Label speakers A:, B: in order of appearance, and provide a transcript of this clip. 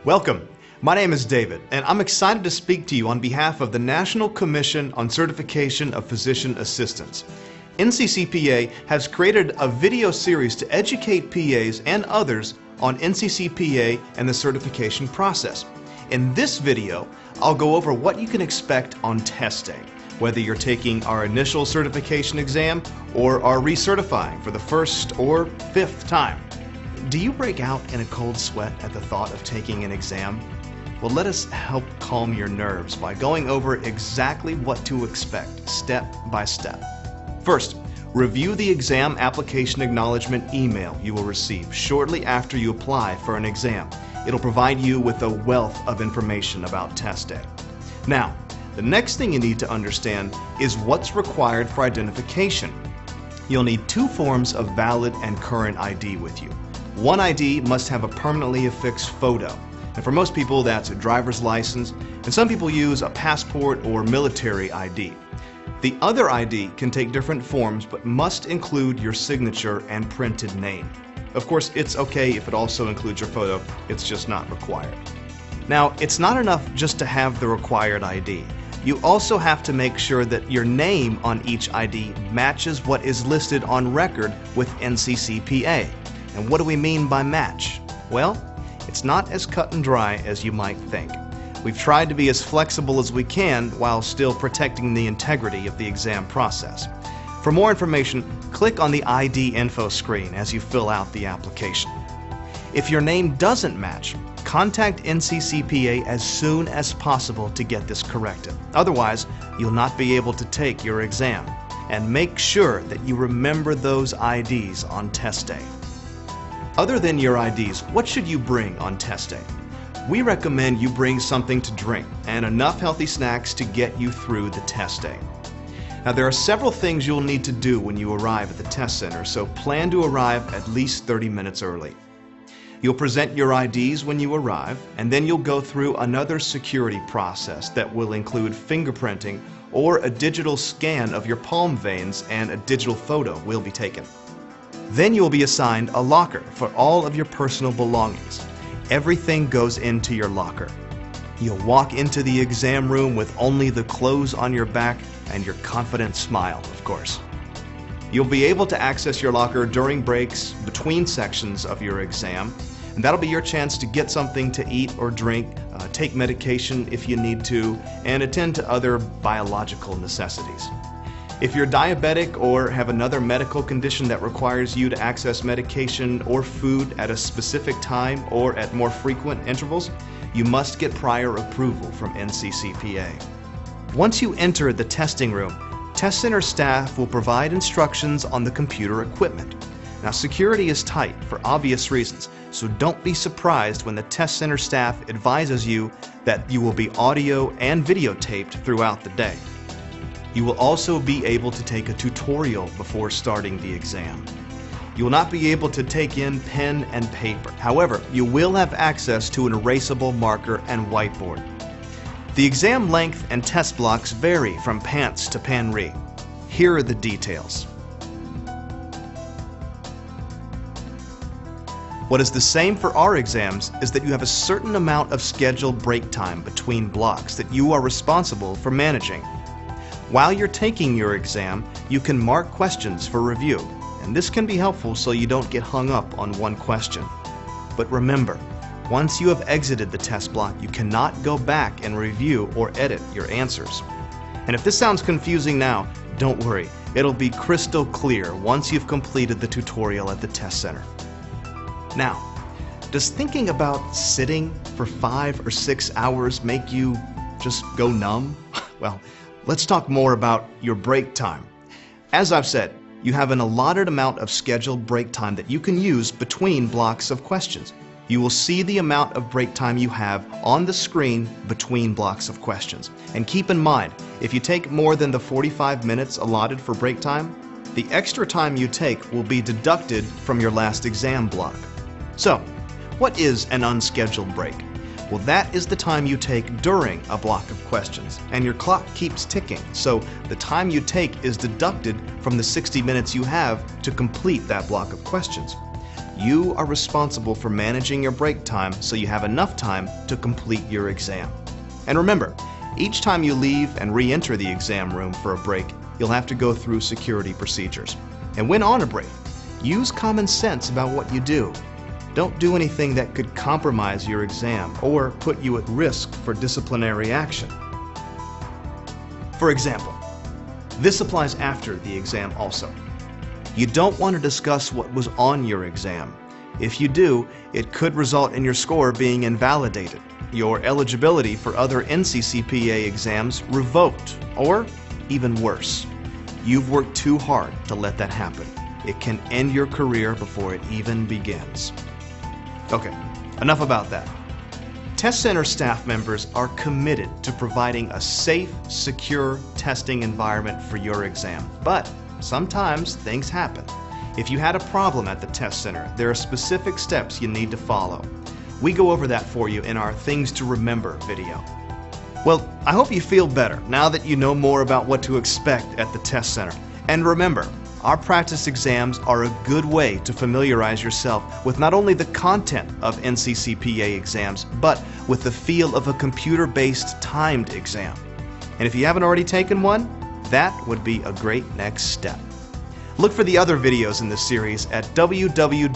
A: Welcome. My name is David, and I'm excited to speak to you on behalf of the National Commission on Certification of Physician Assistants. NCCPA has created a video series to educate PAs and others on NCCPA and the certification process. In this video, I'll go over what you can expect on test day, whether you're taking our initial certification exam or are recertifying for the first or fifth time. Do you break out in a cold sweat at the thought of taking an exam? Well, let us help calm your nerves by going over exactly what to expect step by step. First, review the exam application acknowledgement email you will receive shortly after you apply for an exam. It'll provide you with a wealth of information about test day. Now, the next thing you need to understand is what's required for identification. You'll need two forms of valid and current ID with you. One ID must have a permanently affixed photo, and for most people that's a driver's license, and some people use a passport or military ID. The other ID can take different forms but must include your signature and printed name. Of course, it's okay if it also includes your photo, it's just not required. Now, it's not enough just to have the required ID. You also have to make sure that your name on each ID matches what is listed on record with NCCPA. And what do we mean by match? Well, it's not as cut and dry as you might think. We've tried to be as flexible as we can while still protecting the integrity of the exam process. For more information, click on the ID info screen as you fill out the application. If your name doesn't match, contact NCCPA as soon as possible to get this corrected. Otherwise, you'll not be able to take your exam. And make sure that you remember those IDs on test day. Other than your IDs, what should you bring on test day? We recommend you bring something to drink and enough healthy snacks to get you through the test day. Now, there are several things you'll need to do when you arrive at the test center, so plan to arrive at least 30 minutes early. You'll present your IDs when you arrive, and then you'll go through another security process that will include fingerprinting or a digital scan of your palm veins, and a digital photo will be taken. Then you'll be assigned a locker for all of your personal belongings. Everything goes into your locker. You'll walk into the exam room with only the clothes on your back and your confident smile, of course. You'll be able to access your locker during breaks between sections of your exam, and that'll be your chance to get something to eat or drink, take medication if you need to, and attend to other biological necessities. If you're diabetic or have another medical condition that requires you to access medication or food at a specific time or at more frequent intervals, you must get prior approval from NCCPA. Once you enter the testing room, test center staff will provide instructions on the computer equipment. Now, security is tight for obvious reasons, so don't be surprised when the test center staff advises you that you will be audio and videotaped throughout the day. You will also be able to take a tutorial before starting the exam. You will not be able to take in pen and paper. However, you will have access to an erasable marker and whiteboard. The exam length and test blocks vary from PANCE to PANRE. Here are the details. What is the same for our exams is that you have a certain amount of scheduled break time between blocks that you are responsible for managing. While you're taking your exam, you can mark questions for review, and this can be helpful so you don't get hung up on one question. But remember, once you have exited the test block, you cannot go back and review or edit your answers. And if this sounds confusing now, don't worry, it'll be crystal clear once you've completed the tutorial at the test center. Now, does thinking about sitting for 5 or 6 hours make you just go numb? Well, let's talk more about your break time. As I've said, you have an allotted amount of scheduled break time that you can use between blocks of questions. You will see the amount of break time you have on the screen between blocks of questions. And keep in mind, if you take more than the 45 minutes allotted for break time, the extra time you take will be deducted from your last exam block. So, what is an unscheduled break? Well, that is the time you take during a block of questions, and your clock keeps ticking, so the time you take is deducted from the 60 minutes you have to complete that block of questions. You are responsible for managing your break time so you have enough time to complete your exam. And remember, each time you leave and re-enter the exam room for a break, you'll have to go through security procedures. And when on a break, use common sense about what you do. Don't do anything that could compromise your exam or put you at risk for disciplinary action. For example, this applies after the exam also. You don't want to discuss what was on your exam. If you do, it could result in your score being invalidated, your eligibility for other NCCPA exams revoked, or even worse. You've worked too hard to let that happen. It can end your career before it even begins. Okay, enough about that. Test Center staff members are committed to providing a safe, secure testing environment for your exam. But sometimes things happen. If you had a problem at the test center, there are specific steps you need to follow. We go over that for you in our Things to Remember video. Well, I hope you feel better now that you know more about what to expect at the test center. And remember, our practice exams are a good way to familiarize yourself with not only the content of NCCPA exams, but with the feel of a computer-based timed exam. And if you haven't already taken one, that would be a great next step. Look for the other videos in this series at www.nccpa.net.